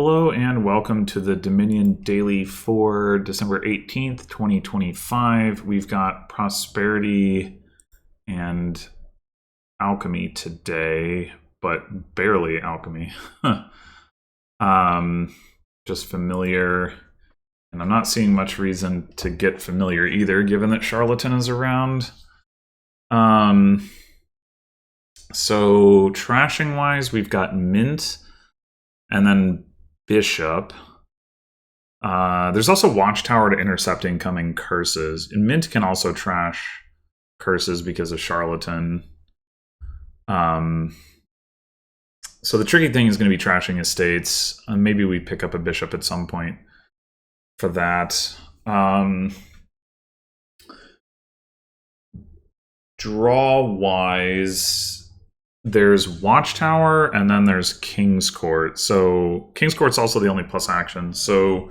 Hello and welcome to the Dominion Daily for December 18th, 2025. We've got prosperity and alchemy today, but barely alchemy. Just familiar. And I'm not seeing much reason to get familiar either, given that Charlatan is around. So trashing wise, we've got mint and then bishop. There's also watchtower to intercept incoming curses. And mint can also trash curses because of charlatan. So the tricky thing is going to be trashing estates. Maybe we pick up a bishop at some point for that. Draw wise, there's watchtower and then there's king's court. So king's court's also the only plus action. So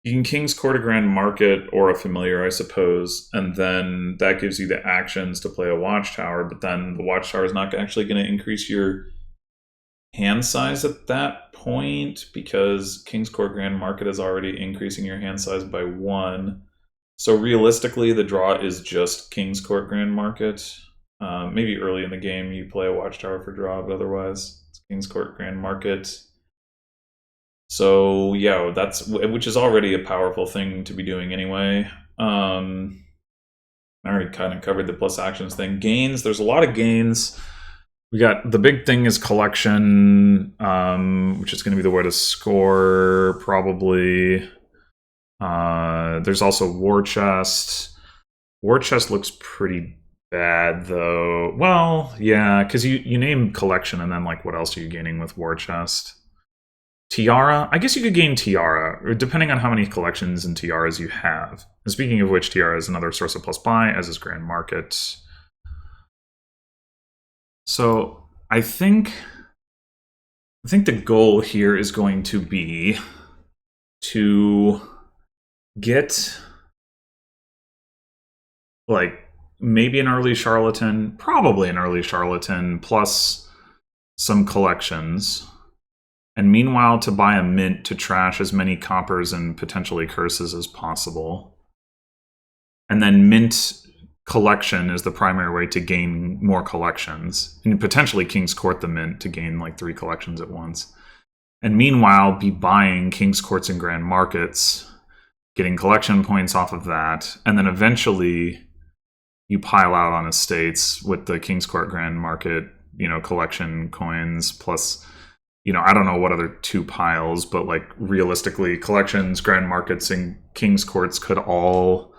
you can king's court a grand market or a familiar, I suppose, and then that gives you the actions to play a watchtower. But then the watchtower is not actually going to increase your hand size at that point because king's court grand market is already increasing your hand size by 1. So realistically, the draw is just king's court grand market. Maybe early in the game you play a watchtower for draw, but otherwise it's king's court grand market. So yeah, which is already a powerful thing to be doing anyway. I already kind of covered the plus actions thing. Gains, there's a lot of gains. We got the big thing is collection, which is going to be the way to score probably. There's also war chest. War chest looks pretty bad though. Well, yeah, because you name collection and then like what else are you gaining with war chest? Tiara? I guess you could gain Tiara, depending on how many collections and tiaras you have. And speaking of which, Tiara is another source of plus buy, as is Grand Market. So I think the goal here is going to be to get like maybe an early charlatan, probably an early charlatan, plus some collections. And meanwhile, to buy a mint to trash as many coppers and potentially curses as possible. And then mint collection is the primary way to gain more collections. And potentially King's Court the mint to gain like 3 collections at once. And meanwhile, be buying King's Courts and Grand Markets, getting collection points off of that. And then eventually you pile out on estates with the King's Court Grand Market, collection coins plus... I don't know what other 2 piles, but like realistically, collections, grand markets, and king's courts could all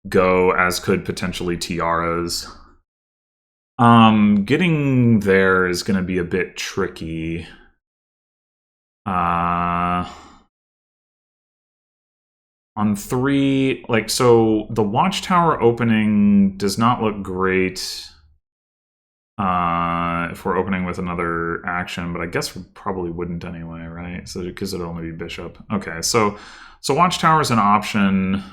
go, as could potentially tiaras. Getting there is going to be a bit tricky. On 3, so the watchtower opening does not look great. If we're opening with another action, but I guess we probably wouldn't anyway, right? So because it'd only be bishop. Okay, so watchtower is an option.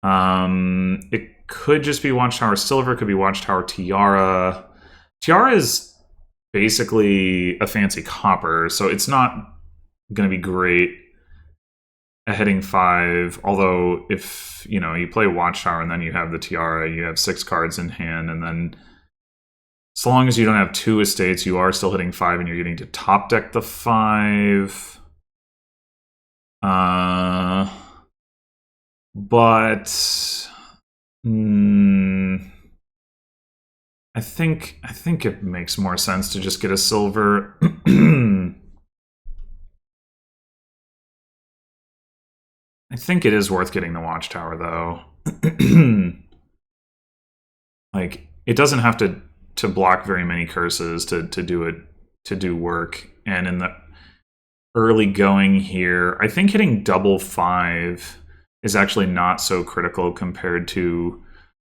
It could just be watchtower silver, it could be watchtower tiara. Tiara is basically a fancy copper, so it's not going to be great at hitting 5. Although if you play watchtower and then you have the tiara, you have 6 cards in hand, and then so long as you don't have 2 estates, you are still hitting 5 and you're getting to top deck the 5. But I think it makes more sense to just get a silver. I think it is worth getting the watchtower though. Like it doesn't have to block very many curses to do work. And in the early going here, I think hitting double 5 is actually not so critical compared to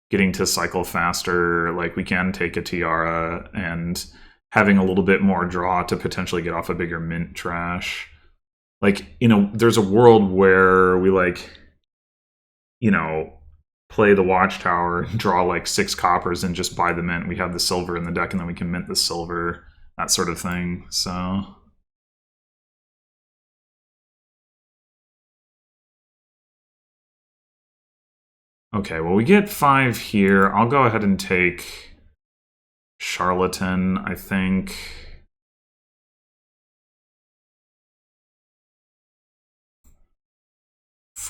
getting to cycle faster. Like we can take a tiara and having a little bit more draw to potentially get off a bigger mint trash. Like, there's a world where we play the watchtower, draw like 6 coppers, and just buy the mint. We have the silver in the deck, and then we can mint the silver, that sort of thing. So Okay, well, we get 5 here. I'll go ahead and take Charlatan, I think.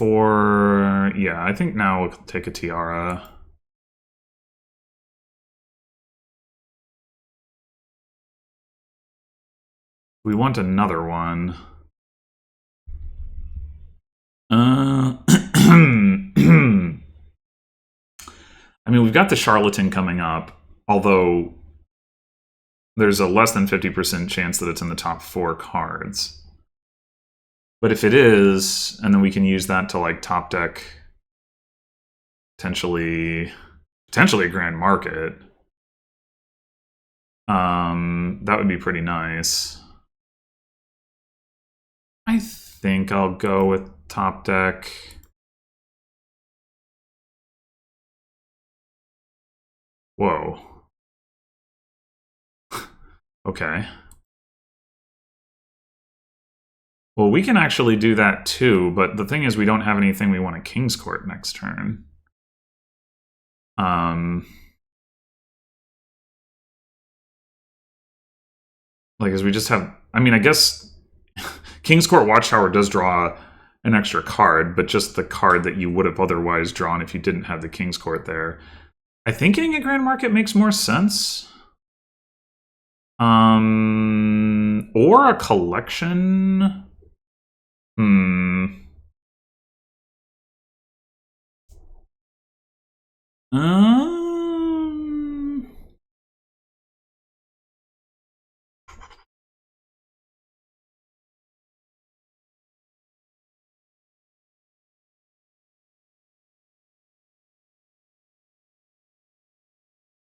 Yeah, I think now we'll take a Tiara. We want another one. I mean, we've got the Charlatan coming up, although there's a less than 50% chance that it's in the top 4 cards. But if it is, and then we can use that to like top deck potentially a grand market. That would be pretty nice. I think I'll go with top deck. Whoa. Okay. Well, we can actually do that too, but the thing is we don't have anything we want to King's Court next turn. Like, as we just have... I mean, I guess King's Court Watchtower does draw an extra card, but just the card that you would have otherwise drawn if you didn't have the King's Court there. I think getting a Grand Market makes more sense. Or a collection.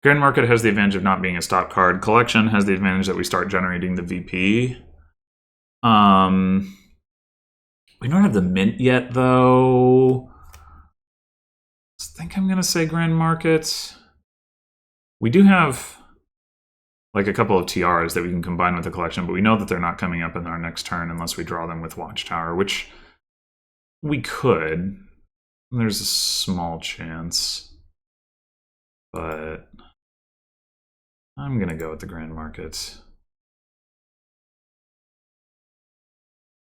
Grand Market has the advantage of not being a stop card. Collection has the advantage that we start generating the VP. We don't have the mint yet, though. I think I'm going to say Grand Market. We do have like a couple of TRs that we can combine with the collection, but we know that they're not coming up in our next turn unless we draw them with Watchtower, which we could. There's a small chance. But I'm going to go with the Grand Market.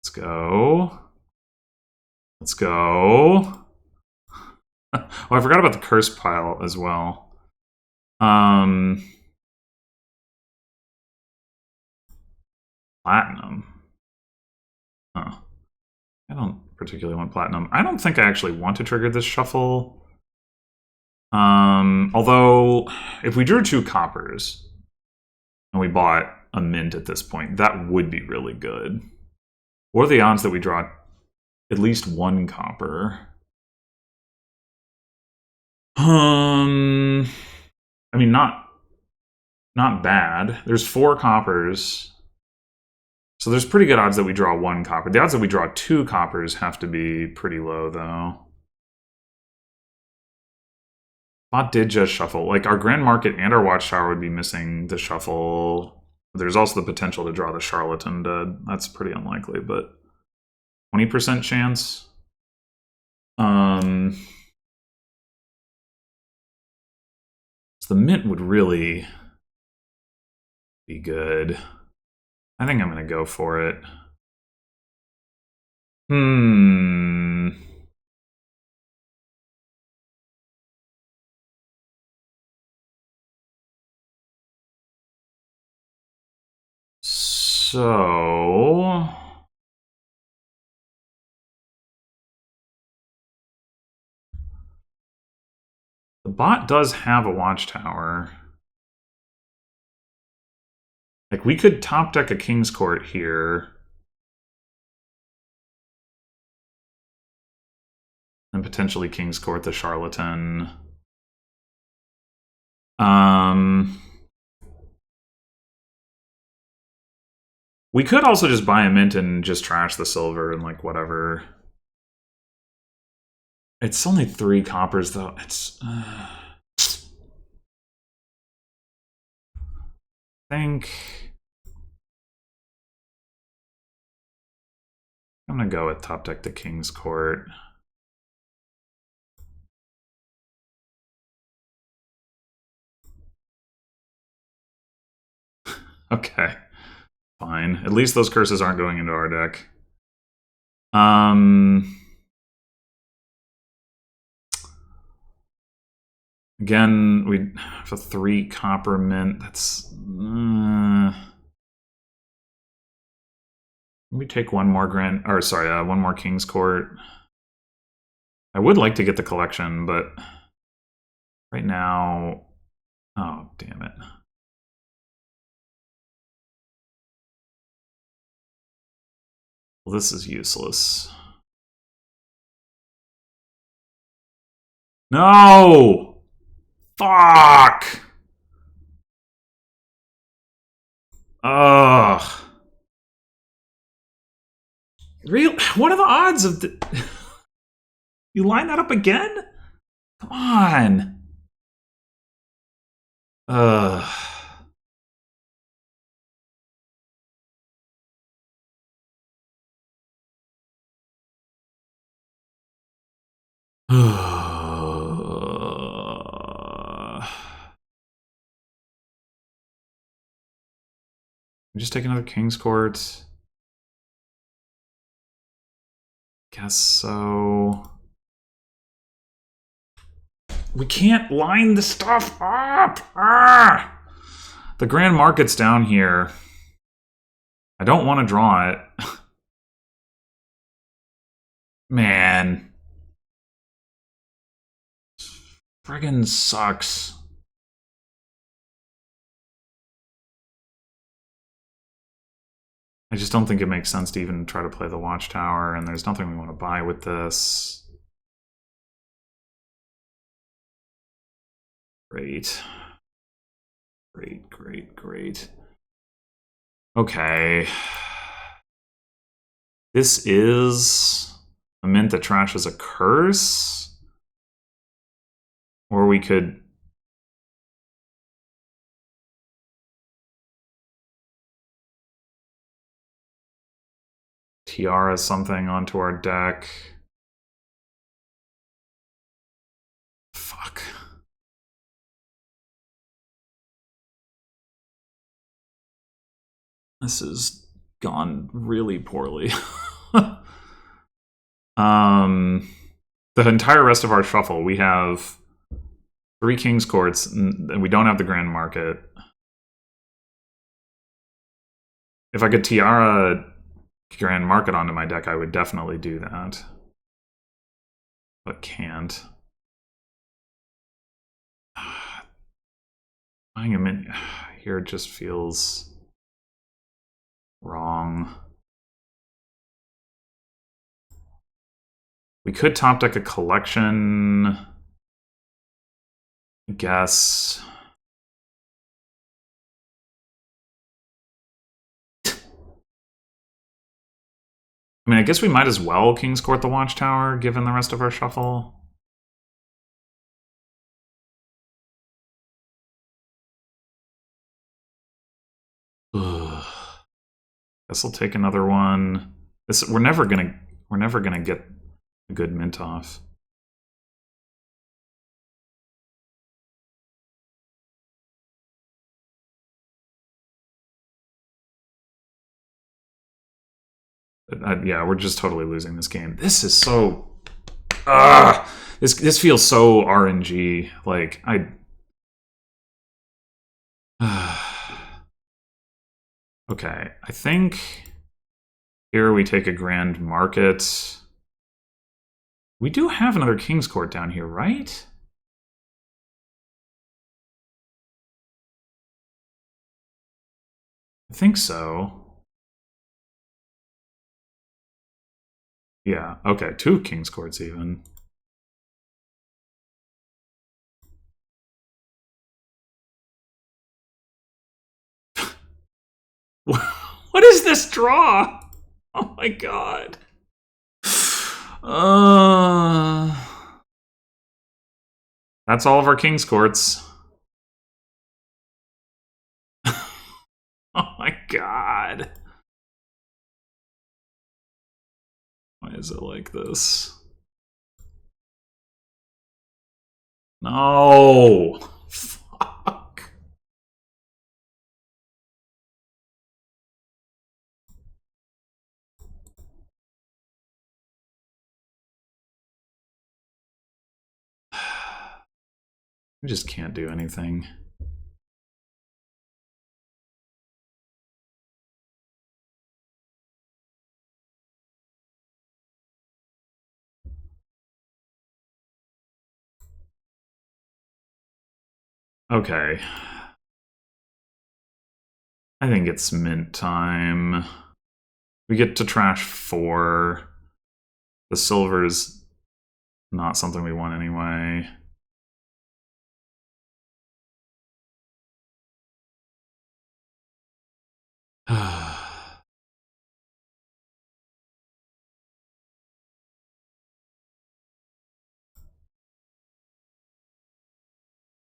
Let's go. Let's go. Oh, I forgot about the curse pile as well. Platinum. Huh. I don't particularly want platinum. I don't think I actually want to trigger this shuffle. Although, if we drew 2 coppers and we bought a mint at this point, that would be really good. What are the odds that we draw at least 1 copper? I mean, not bad. There's 4 coppers. So there's pretty good odds that we draw 1 copper. The odds that we draw 2 coppers have to be pretty low, though. Bot did just shuffle. Like, our Grand Market and our Watchtower would be missing the shuffle. There's also the potential to draw the Charlatan dead. That's pretty unlikely, but 20% chance. So the mint would really be good. I think I'm going to go for it. So... the bot does have a Watchtower. Like, we could top deck a King's Court here. And potentially King's Court the Charlatan. We could also just buy a mint and just trash the silver and like whatever. It's only 3 coppers though. It's I think I'm gonna go with top deck the King's Court. Okay. Fine. At least those curses aren't going into our deck. Again, we have a 3 copper mint. That's... we take one more one more King's Court. I would like to get the collection, but right now... Oh, damn it. Well, this is useless. No! Fuck! Ugh. Real? What are the odds of you line that up again? Come on. Ugh. Just take another King's Court. Guess so. We can't line the stuff up! Ah! The Grand Market's down here. I don't want to draw it. Man. Friggin' sucks. I just don't think it makes sense to even try to play the Watchtower, and there's nothing we want to buy with this. Great. Great, great, great. Okay. This is a mint that trashes a curse? Or we could... tiara something onto our deck. Fuck. This has gone really poorly. The entire rest of our shuffle, we have 3 King's Courts, and we don't have the Grand Market. If I could tiara Grand Market onto my deck, I would definitely do that. But can't. Buying him in here just feels wrong. We could top deck a collection, I guess. I mean, I guess we might as well King's Court the Watchtower, given the rest of our shuffle. Ugh. Guess I'll take another one. We're never gonna get a good mint off. Yeah, we're just totally losing this game. This is so... This feels so RNG. Like, okay, I think here we take a Grand Market. We do have another King's Court down here, right? I think so. Yeah, okay, 2 King's Courts even. What is this draw? Oh my god. That's all of our King's Courts. Oh my god. Why is it like this? No. Fuck. We just can't do anything. Okay. I think it's mint time. We get to trash 4. The silver's not something we want anyway.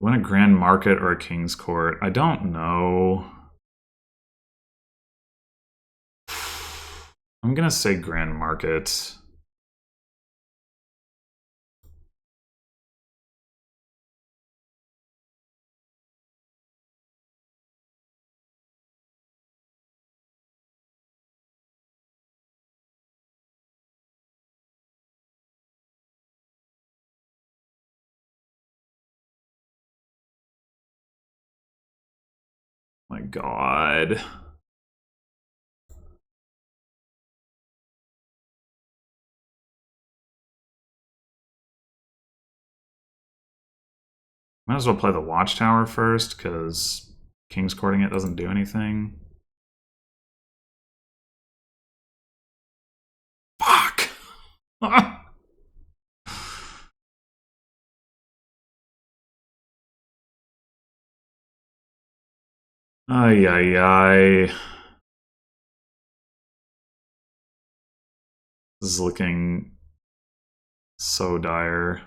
Want a Grand Market or a King's Court? I don't know. I'm gonna say Grand Market. My God. Might as well play the Watchtower first, because King's Courting it doesn't do anything. Fuck! Ay, ay, ay. This is looking so dire.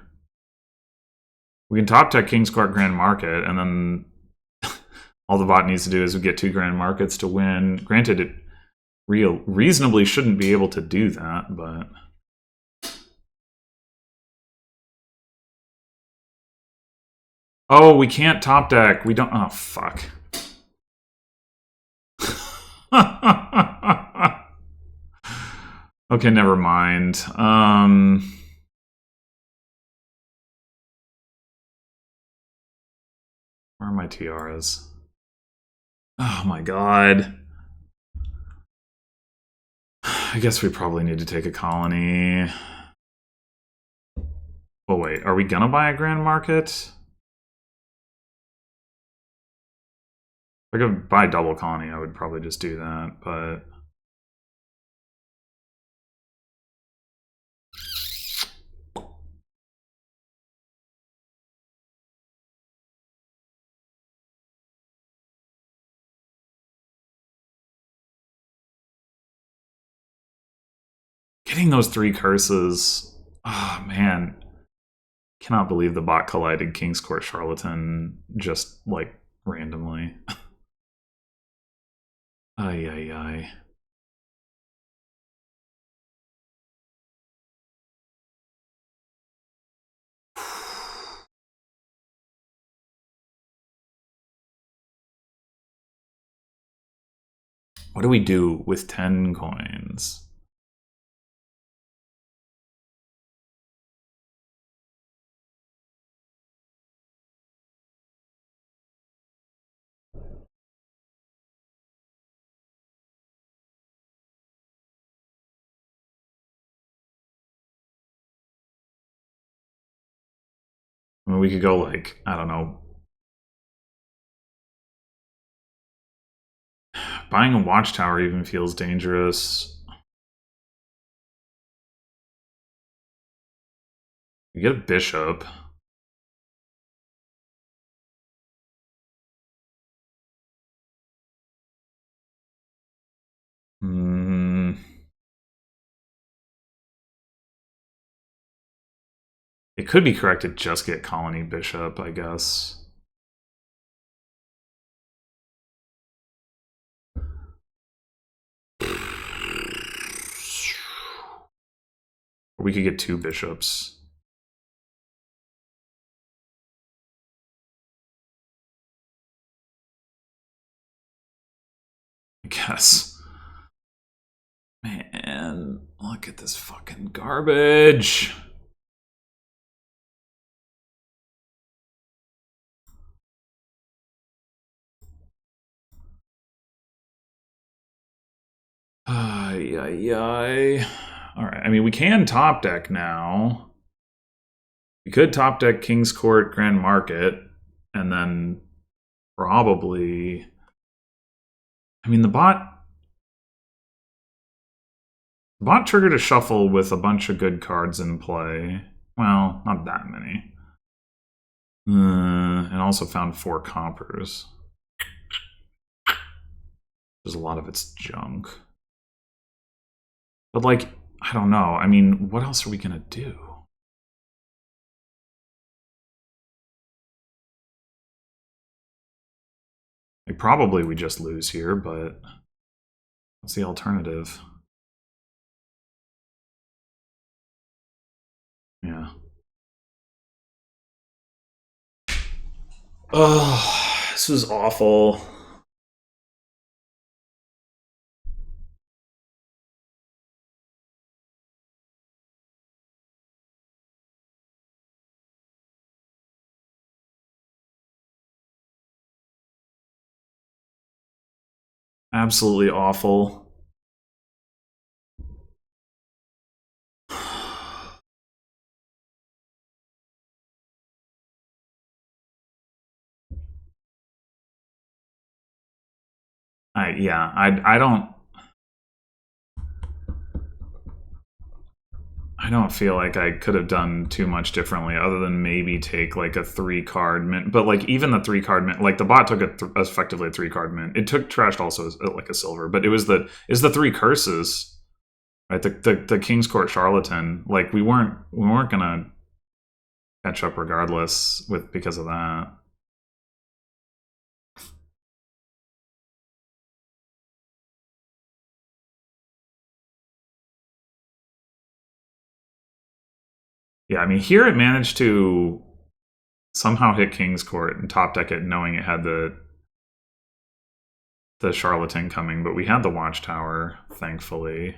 We can top deck King's Court Grand Market, and then all the bot needs to do is we get 2 Grand Markets to win. Granted, it reasonably shouldn't be able to do that, but... Oh, we can't top deck. We don't... Oh, fuck. Okay, never mind. Where are my tiaras? Oh my God. I guess we probably need to take a colony. Oh wait, are we gonna buy a Grand Market? If I could buy double colony, I would probably just do that, but... Getting those 3 curses... Oh, man. Cannot believe the bot collided King's Court Charlatan just, like, randomly. Ay, ay, ay. What do we do with 10 coins? I mean, we could go like, I don't know. Buying a Watchtower even feels dangerous. You get a bishop. It could be correct to just get colony bishop, I guess. Or we could get 2 bishops. I guess. Man, look at this fucking garbage. All right. I mean, we can top deck now. We could top deck King's Court, Grand Market, and then probably. I mean, the bot triggered a shuffle with a bunch of good cards in play. Well, not that many. And also found 4 coppers. There's a lot of it's junk. But, like, I don't know. I mean, what else are we gonna do? Like, probably we just lose here, but what's the alternative? Yeah. Oh, this was awful. Absolutely awful. I don't feel like I could have done too much differently other than maybe take like a 3-card mint. But like even the 3-card mint, like the bot took effectively a 3-card mint. It took trashed also as, like a silver, but it was the 3 curses, right? The King's Court Charlatan. Like we weren't gonna catch up regardless because of that. Yeah, I mean here it managed to somehow hit King's Court and top deck it, knowing it had the Charlatan coming, but we had the Watchtower, thankfully.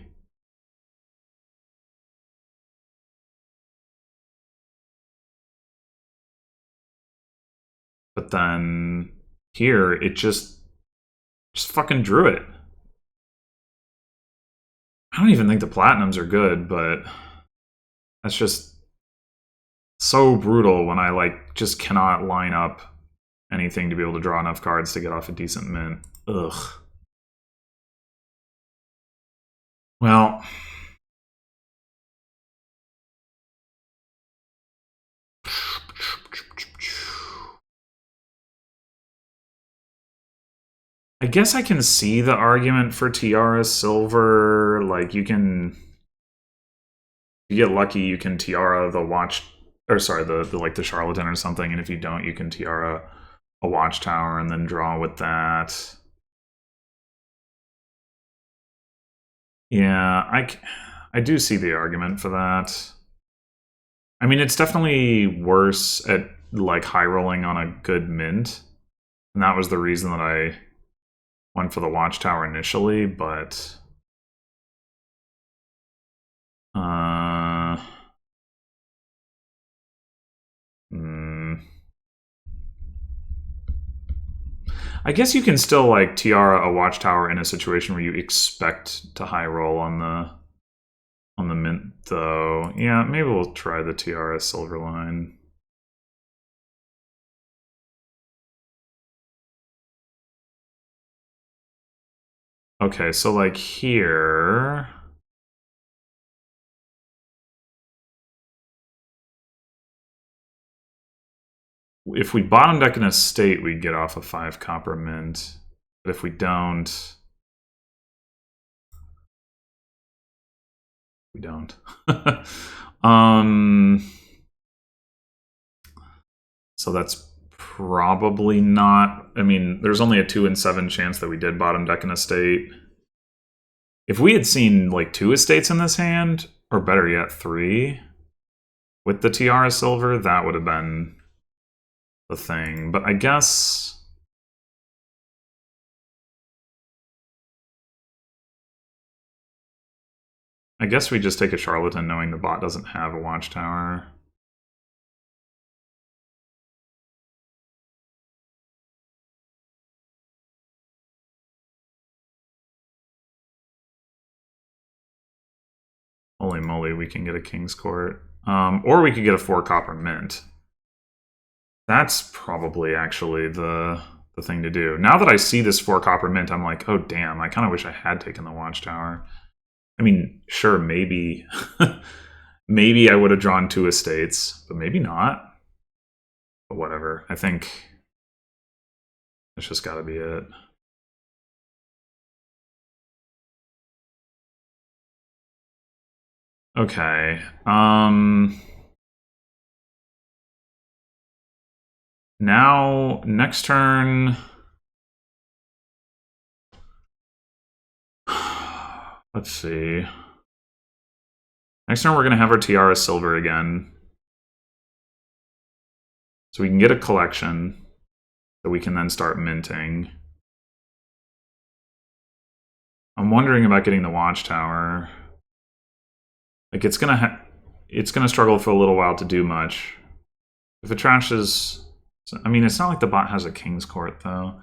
But then here it just fucking drew it. I don't even think the platinums are good, but that's just so brutal when I like just cannot line up anything to be able to draw enough cards to get off a decent mint. Ugh. Well, I guess I can see the argument for Tiara Silver. Like you get lucky, you can Tiara the watch, or sorry, the like the Charlatan or something, and if you don't, you can Tiara a Watchtower and then draw with that. Yeah, I do see the argument for that. I mean, it's definitely worse at like high rolling on a good mint, and that was the reason that I went for the Watchtower initially. But I guess you can still like Tiara a Watchtower in a situation where you expect to high roll on the mint, though. Yeah, maybe we'll try the Tiara Silverline. Okay, so like here. If we bottom deck in a state, we get off a 5 copper mint. But if we don't, we don't. So that's probably not. I mean, there's only a 2 in 7 chance that we did bottom deck in a state. If we had seen like 2 estates in this hand, or better yet, 3 with the Tiara Silver, that would have been the thing. But I guess we just take a Charlatan knowing the bot doesn't have a Watchtower. moly, we can get a King's Court. Or we could get a 4 copper mint. That's probably actually the thing to do. Now that I see this 4 copper mint, I'm like, oh damn, I kind of wish I had taken the Watchtower. I mean, sure, maybe maybe I would have drawn 2 estates, but maybe not. But whatever. I think that's just gotta be it. Okay. Now, next turn. Let's see. Next turn, we're going to have our Tiara Silver again. So we can get a collection that we can then start minting. I'm wondering about getting the Watchtower. Like, it's gonna struggle for a little while to do much. If it trashes... I mean, it's not like the bot has a King's Court, though.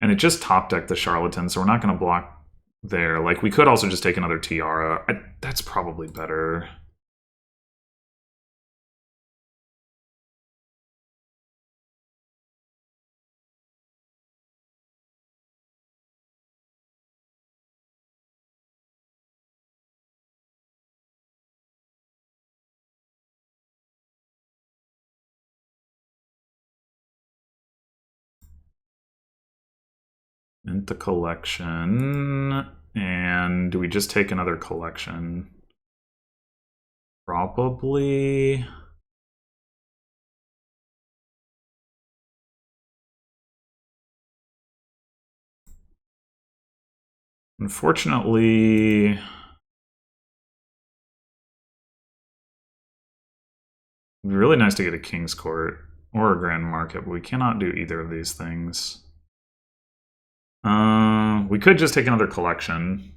And it just top-decked the Charlatan, so we're not going to block there. Like, we could also just take another Tiara. That's probably better. Mint the collection. And do we just take another collection? Probably. Unfortunately, it'd be really nice to get a King's Court or a Grand Market, but we cannot do either of these things. We could just take another collection.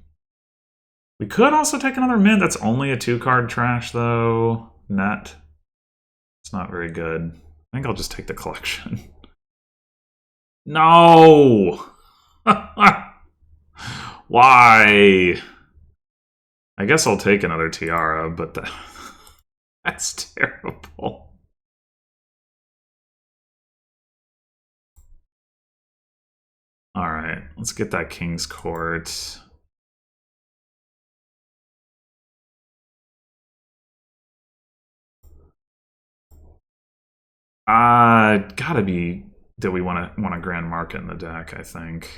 We could also take another mint. That's only a 2-card trash, though. Net. It's not very good. I think I'll just take the collection. No! Why? I guess I'll take another Tiara, but that's terrible. Alright, let's get that King's Court. Gotta be that we want a Grand Market in the deck, I think.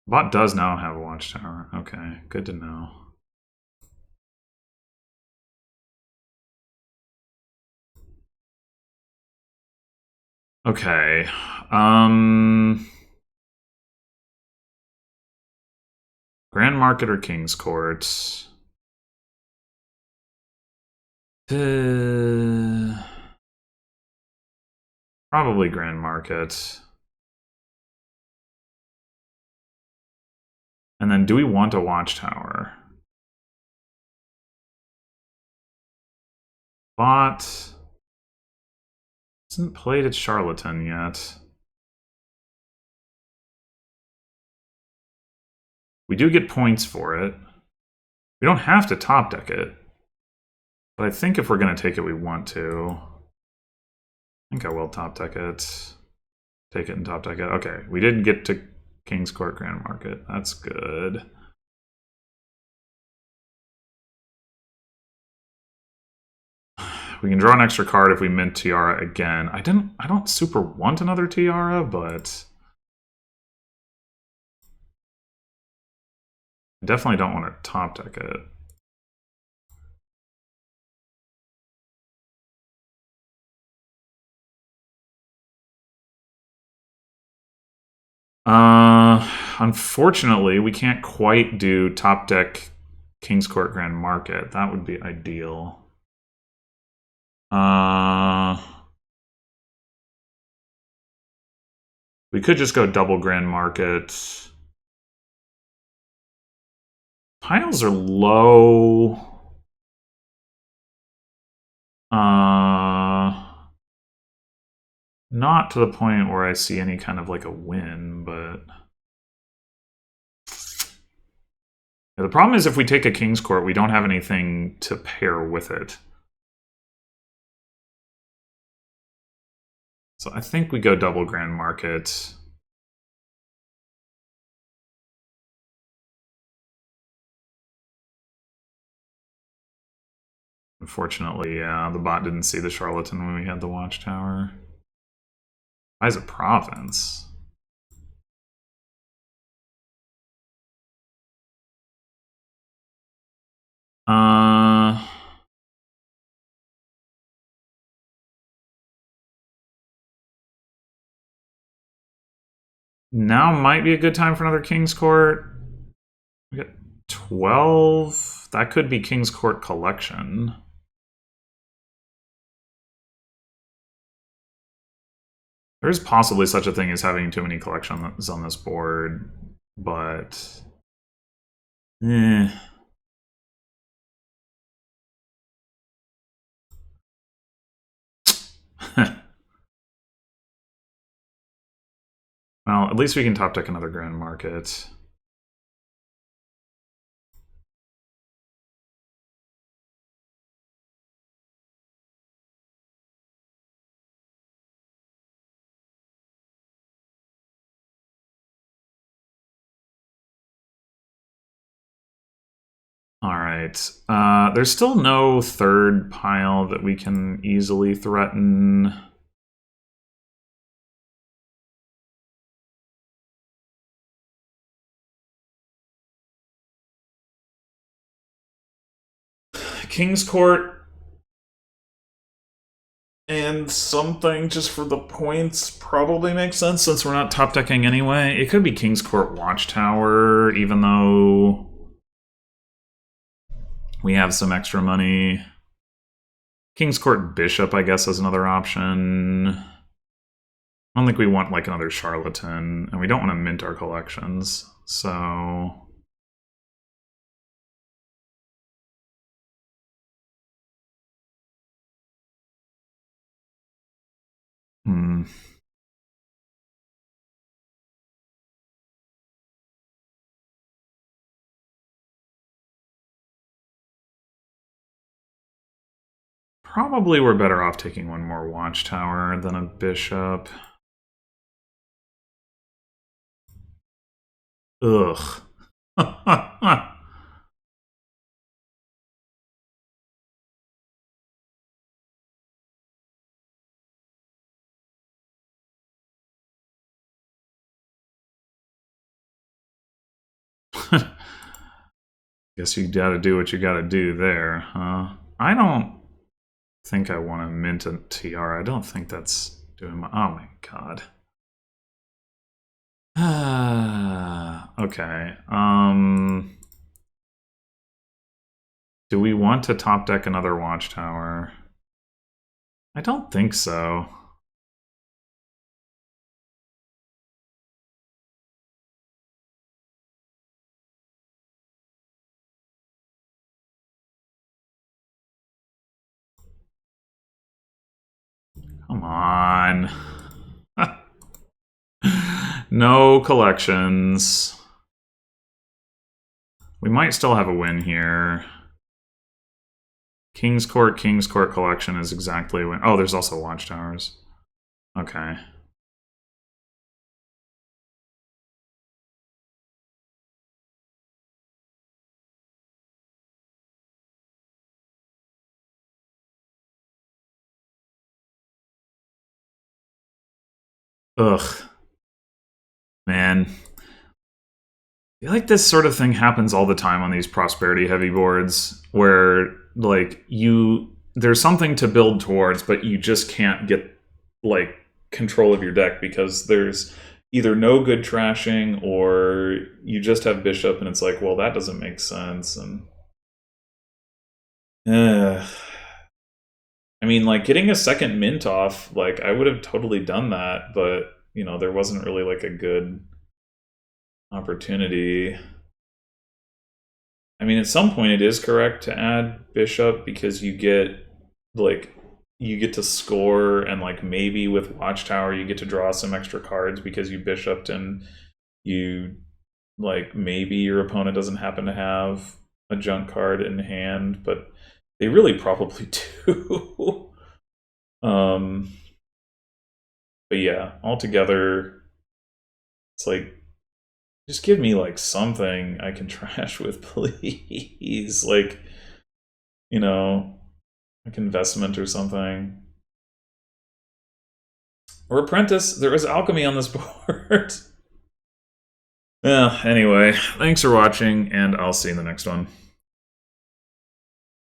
Bot does now have a Watchtower. Okay, good to know. Okay. Grand Market or King's Court? Probably Grand Market. And then do we want a Watchtower? Bot hasn't played its Charlatan yet. We do get points for it. We don't have to top deck it. But I think if we're going to take it, we want to. I think I will top deck it. Take it and top deck it. Okay, we didn't get to King's Court Grand Market. That's good. We can draw an extra card if we mint Tiara again. I don't super want another Tiara, but I definitely don't want to top deck it. Unfortunately, we can't quite do top deck King's Court Grand Market. That would be ideal. We could just go double Grand Market. Piles are low. Not to the point where I see any kind of like a win, but Yeah, the problem is if we take a King's Court, we don't have anything to pair with it. So I think we go double Grand Market. Unfortunately, yeah, the bot didn't see the charlatan when we had the Watchtower. Why is it province? Now might be a good time for another King's Court. We got 12. That could be King's Court collection. There's possibly such a thing as having too many collections on this board, but well, at least we can top deck another Grand Market. All right. There's still no third pile that we can easily threaten. King's Court and something just for the points probably makes sense since we're not top decking anyway. It could be King's Court Watchtower, even though we have some extra money. King's Court Bishop, I guess, is another option. I don't think we want like another charlatan, and we don't want to mint our collections, so probably we're better off taking one more Watchtower than a Bishop. Ugh. Guess you gotta do what you gotta do there, huh? I don't think I want to mint a TR. I don't think that's doing my... Oh my god. Okay. Do we want to top deck another Watchtower? I don't think so. Come on. No collections. We might still have a win here. King's Court collection is exactly when... Oh, there's also Watchtowers. Okay. Ugh. Man. I feel like this sort of thing happens all the time on these prosperity heavy boards where like there's something to build towards, but you just can't get like control of your deck because there's either no good trashing or you just have Bishop and it's like, well, that doesn't make sense. And I mean, like getting a second mint off, like I would have totally done that, but you know, there wasn't really like a good opportunity. I mean, at some point it is correct to add Bishop because you get to score, and like maybe with Watchtower you get to draw some extra cards because you Bishoped and you like maybe your opponent doesn't happen to have a junk card in hand, but they really probably do. But yeah, altogether, it's like, just give me like something I can trash with, please. Like, you know, like investment or something. Or apprentice. There is alchemy on this board. Yeah, anyway, thanks for watching, and I'll see you in the next one.